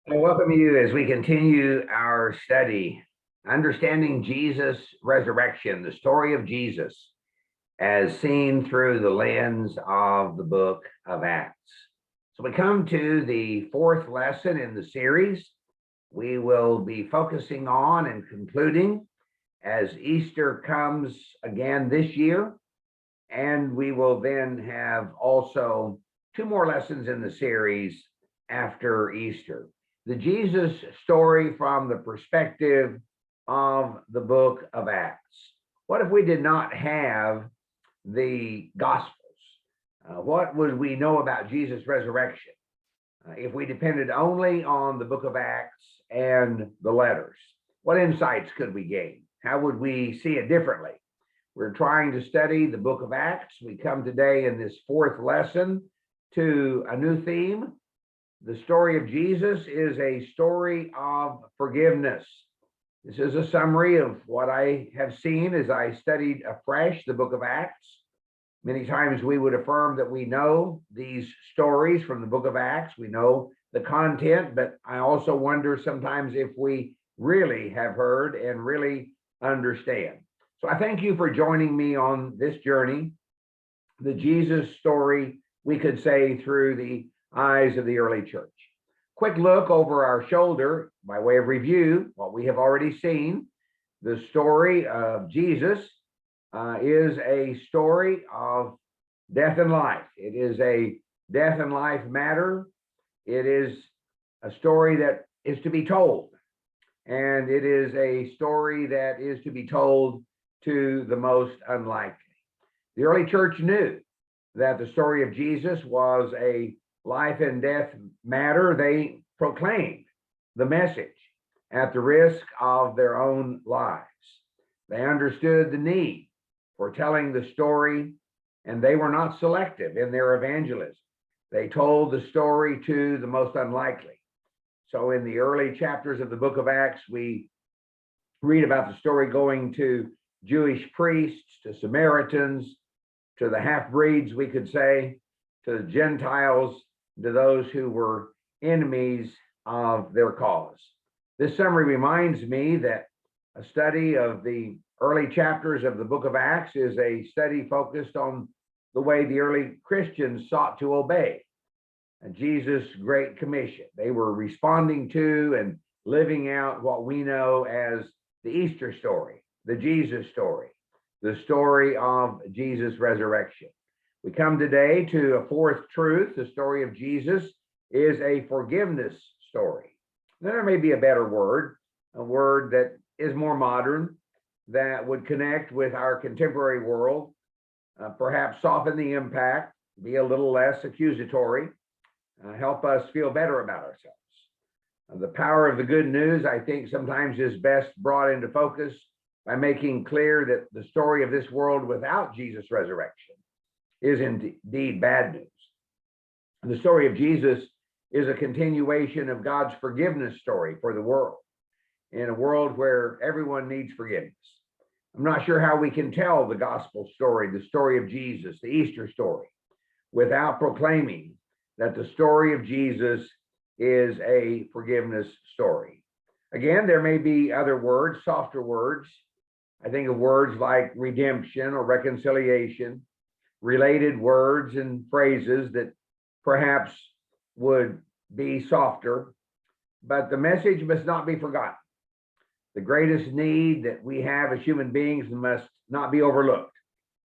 I welcome you as we continue our study, understanding Jesus' resurrection, the story of Jesus as seen through the lens of the book of Acts. So we come to the fourth lesson in the series. We will be focusing on and concluding as Easter comes again this year. And we will then have also two more lessons in the series after Easter. The Jesus story from the perspective of the book of Acts. What if we did not have the Gospels? What would we know about Jesus' resurrection if we depended only on the book of Acts and the letters? What insights could we gain? How would we see it differently? We're trying to study the book of Acts. We come today in this fourth lesson to a new theme. The story of Jesus is a story of forgiveness. This is a summary of what I have seen as I studied afresh the book of Acts. Many times we would affirm that we know these stories from the book of Acts. We know the content, but I also wonder sometimes if we really have heard and really understand. So I thank you for joining me on this journey, the Jesus story, we could say, through the eyes of the early church. Quick look over our shoulder by way of review, what we have already seen. The story of Jesus is a story of death and life. It is a death and life matter. It is a story that is to be told. And it is a story that is to be told to the most unlikely. The early church knew that the story of Jesus was a life and death matter. They proclaimed the message at the risk of their own lives. They understood the need for telling the story, and they were not selective in their evangelism. They told the story to the most unlikely. So in the early chapters of the book of Acts, we read about the story going to Jewish priests, to Samaritans, to the half-breeds, we could say, to the Gentiles, to those who were enemies of their cause. This summary reminds me that a study of the early chapters of the book of Acts is a study focused on the way the early Christians sought to obey Jesus' Great Commission. They were responding to and living out what we know as the Easter story, the Jesus story, the story of Jesus' resurrection. We come today to a fourth truth. The story of Jesus is a forgiveness story. Then there may be a better word, a word that is more modern, that would connect with our contemporary world, perhaps soften the impact, be a little less accusatory, help us feel better about ourselves. The power of the good news, I think, sometimes is best brought into focus by making clear that the story of this world without Jesus' resurrection is indeed bad news. The story of Jesus is a continuation of God's forgiveness story for the world, in a world where everyone needs forgiveness. I'm not sure how we can tell the gospel story, the story of Jesus, the Easter story, without proclaiming that the story of Jesus is a forgiveness story. Again, there may be other words, softer words. I think of words like redemption or reconciliation, related words and phrases that perhaps would be softer, but the message must not be forgotten. The greatest need that we have as human beings must not be overlooked.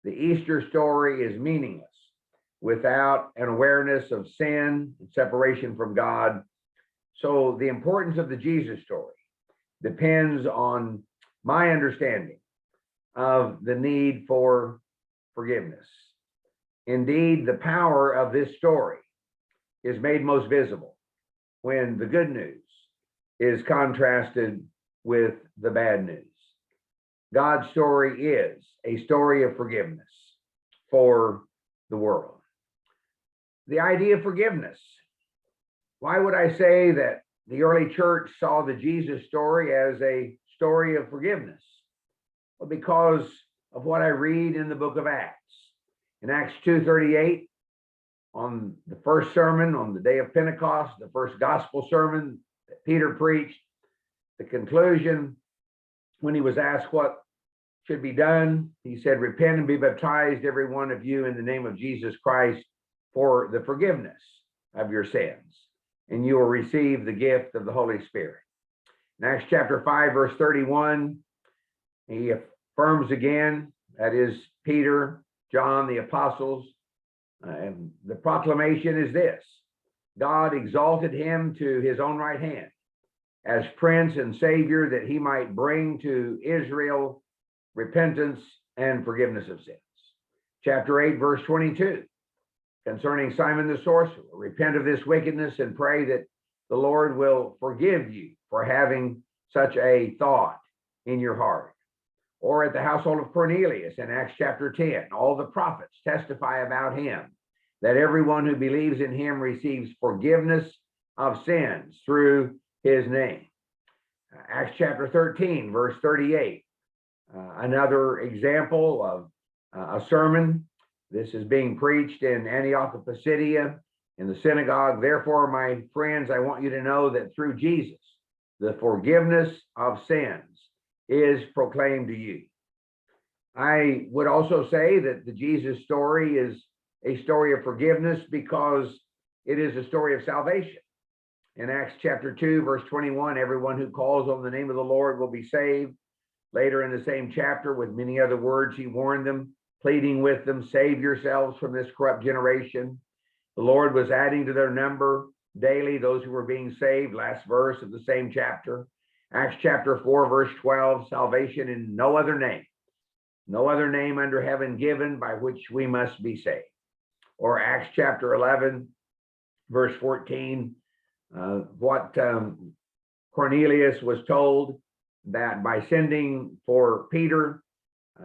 The Easter story is meaningless without an awareness of sin and separation from God. So the importance of the Jesus story depends on my understanding of the need for forgiveness. Indeed, the power of this story is made most visible when the good news is contrasted with the bad news. God's story is a story of forgiveness for the world. The idea of forgiveness. Why would I say that the early church saw the Jesus story as a story of forgiveness? Well, because of what I read in the book of Acts. In Acts 2:38, on the first sermon on the day of Pentecost, the first gospel sermon, that Peter preached. The conclusion, when he was asked what should be done, he said, repent and be baptized, every one of you, in the name of Jesus Christ for the forgiveness of your sins, and you will receive the gift of the Holy Spirit. In Acts chapter 5, verse 31, he affirms again, that is Peter, John, the apostles, and the proclamation is this: God exalted him to his own right hand as Prince and Savior, that he might bring to Israel repentance and forgiveness of sins. Chapter 8, verse 22, concerning Simon the sorcerer, repent of this wickedness and pray that the Lord will forgive you for having such a thought in your heart. Or at the household of Cornelius in Acts chapter 10, all the prophets testify about him, that everyone who believes in him receives forgiveness of sins through his name. Acts chapter 13, verse 38, another example of a sermon. This is being preached in Antioch of Pisidia in the synagogue. Therefore, my friends, I want you to know that through Jesus, the forgiveness of sins is proclaimed to you. I would also say that the Jesus story is a story of forgiveness because it is a story of salvation. In Acts chapter 2, verse 21, everyone who calls on the name of the Lord will be saved. Later in the same chapter, with many other words, he warned them, pleading with them, save yourselves from this corrupt generation. The Lord was adding to their number daily those who were being saved. Last verse of the same chapter. Acts chapter 4, verse 12, salvation in no other name under heaven given by which we must be saved. Or Acts chapter 11, verse 14, what Cornelius was told, that by sending for Peter,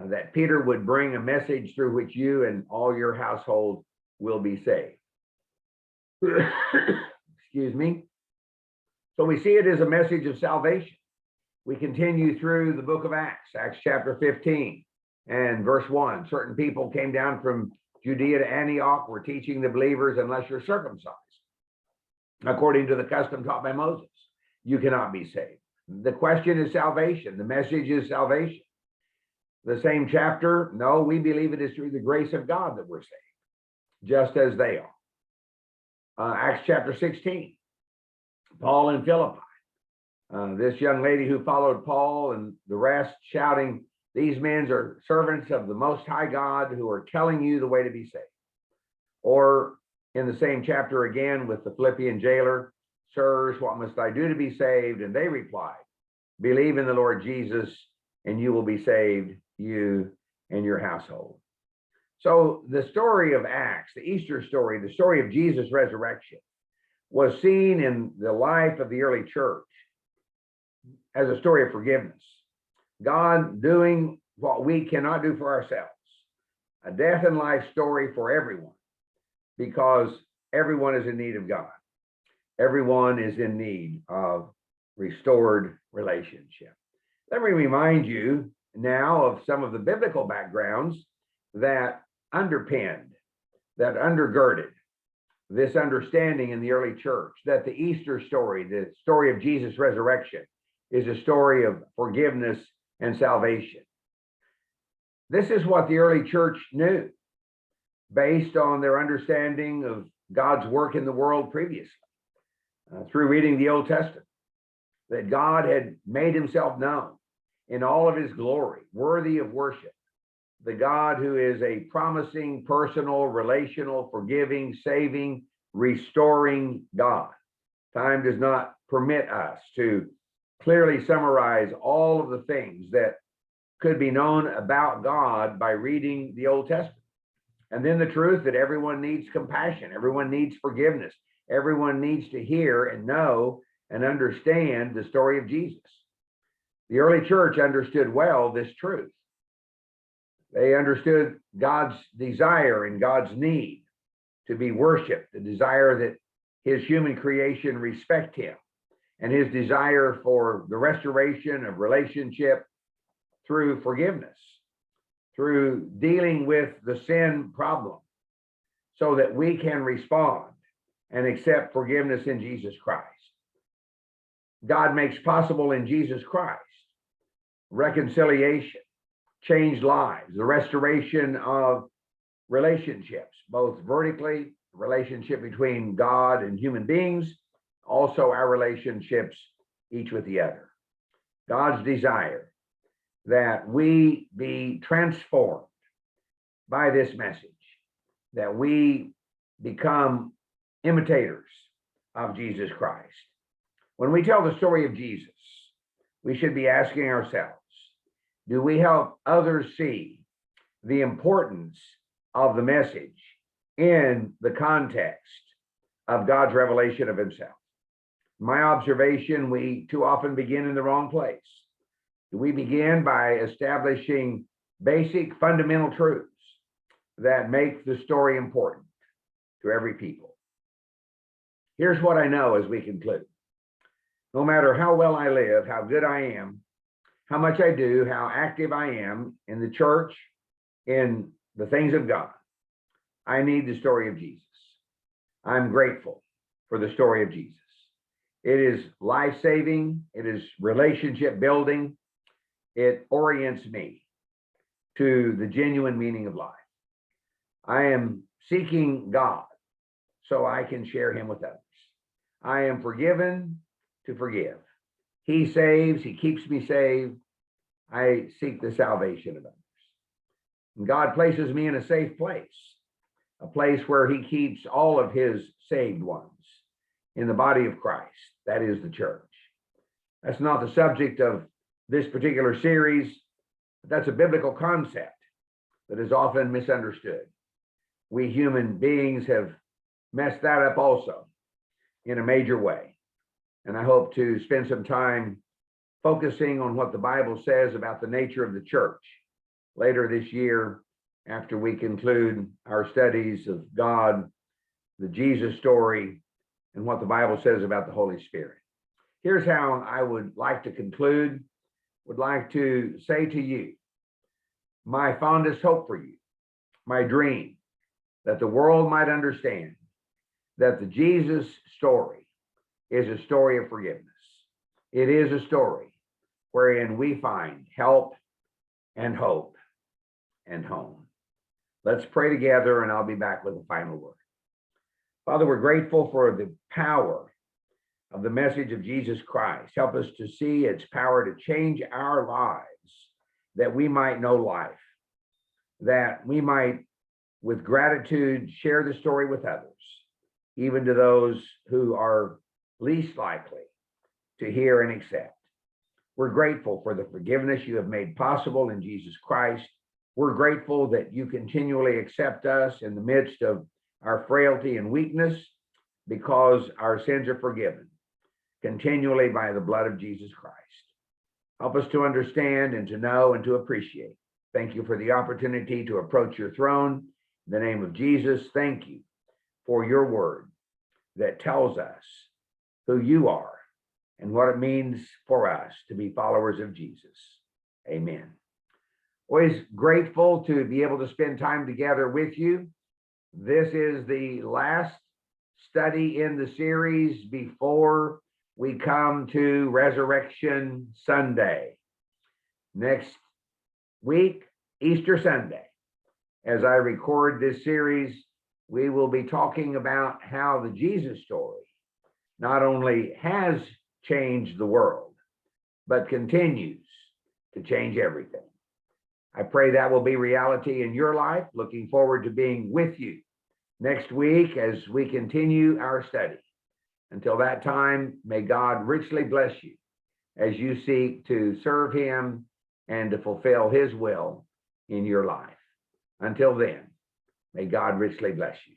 that Peter would bring a message through which you and all your household will be saved. Excuse me. So we see it as a message of salvation. We continue through the book of Acts, Acts chapter 15 and verse 1. Certain people came down from Judea to Antioch, were teaching the believers, unless you're circumcised, according to the custom taught by Moses, you cannot be saved. The question is salvation. The message is salvation. The same chapter, no, we believe it is through the grace of God that we're saved, just as they are. Acts chapter 16, Paul in Philippi. This young lady who followed Paul and the rest shouting, these men are servants of the Most High God who are telling you the way to be saved. Or in the same chapter again with the Philippian jailer, sirs, what must I do to be saved? And they replied, believe in the Lord Jesus and you will be saved, you and your household. So the story of Acts, the Easter story, the story of Jesus' resurrection, was seen in the life of the early church as a story of forgiveness. God doing what we cannot do for ourselves. A death and life story for everyone, because everyone is in need of God. Everyone is in need of restored relationship. Let me remind you now of some of the biblical backgrounds that underpinned, that undergirded this understanding in the early church, that the Easter story, the story of Jesus' resurrection, is a story of forgiveness and salvation. This is what the early church knew based on their understanding of God's work in the world previously, through reading the Old Testament, that God had made himself known in all of his glory, worthy of worship. The God who is a promising, personal, relational, forgiving, saving, restoring God. Time does not permit us to clearly summarize all of the things that could be known about God by reading the Old Testament. And then the truth that everyone needs compassion, everyone needs forgiveness, everyone needs to hear and know and understand the story of Jesus. The early church understood well this truth. They understood God's desire and God's need to be worshiped, the desire that his human creation respect him, and his desire for the restoration of relationship through forgiveness, through dealing with the sin problem, so that we can respond and accept forgiveness in Jesus Christ. God makes possible in Jesus Christ, reconciliation, changed lives, the restoration of relationships, both vertically, relationship between God and human beings, also our relationships each with the other. God's desire that we be transformed by this message, that we become imitators of Jesus Christ. When we tell the story of Jesus, we should be asking ourselves, do we help others see the importance of the message in the context of God's revelation of himself? My observation, we too often begin in the wrong place. We begin by establishing basic fundamental truths that make the story important to every people. Here's what I know as we conclude. No matter how well I live, how good I am, how much I do, how active I am in the church, in the things of God, I need the story of Jesus. I'm grateful for the story of Jesus. It is life-saving. It is relationship building. It orients me to the genuine meaning of life. I am seeking God so I can share him with others. I am forgiven to forgive. He saves, he keeps me saved. I seek the salvation of others. And God places me in a safe place, a place where he keeps all of his saved ones in the body of Christ. That is the church. That's not the subject of this particular series, but that's a biblical concept that is often misunderstood. We human beings have messed that up also in a major way. And I hope to spend some time focusing on what the Bible says about the nature of the church later this year, after we conclude our studies of God, the Jesus story, and what the Bible says about the Holy Spirit. Here's how I would like to conclude. Would like to say to you, my fondest hope for you, my dream, that the world might understand that the Jesus story is a story of forgiveness. It is a story wherein we find help and hope and home. Let's pray together, and I'll be back with a final word. Father, we're grateful for the power of the message of Jesus Christ. Help us to see its power to change our lives, that we might know life, that we might, with gratitude, share the story with others, even to those who are least likely to hear and accept. We're grateful for the forgiveness you have made possible in Jesus Christ. We're grateful that you continually accept us in the midst of our frailty and weakness, because our sins are forgiven continually by the blood of Jesus Christ. Help us to understand and to know and to appreciate. Thank you for the opportunity to approach your throne. In the name of Jesus, thank you for your word that tells us who you are and what it means for us to be followers of Jesus. Amen. Always grateful to be able to spend time together with you. This is the last study in the series before we come to Resurrection Sunday. Next week, Easter Sunday, as I record this series, we will be talking about how the Jesus story not only has changed the world, but continues to change everything. I pray that will be reality in your life. Looking forward to being with you next week as we continue our study. Until that time, may God richly bless you as you seek to serve him and to fulfill his will in your life. Until then, may God richly bless you.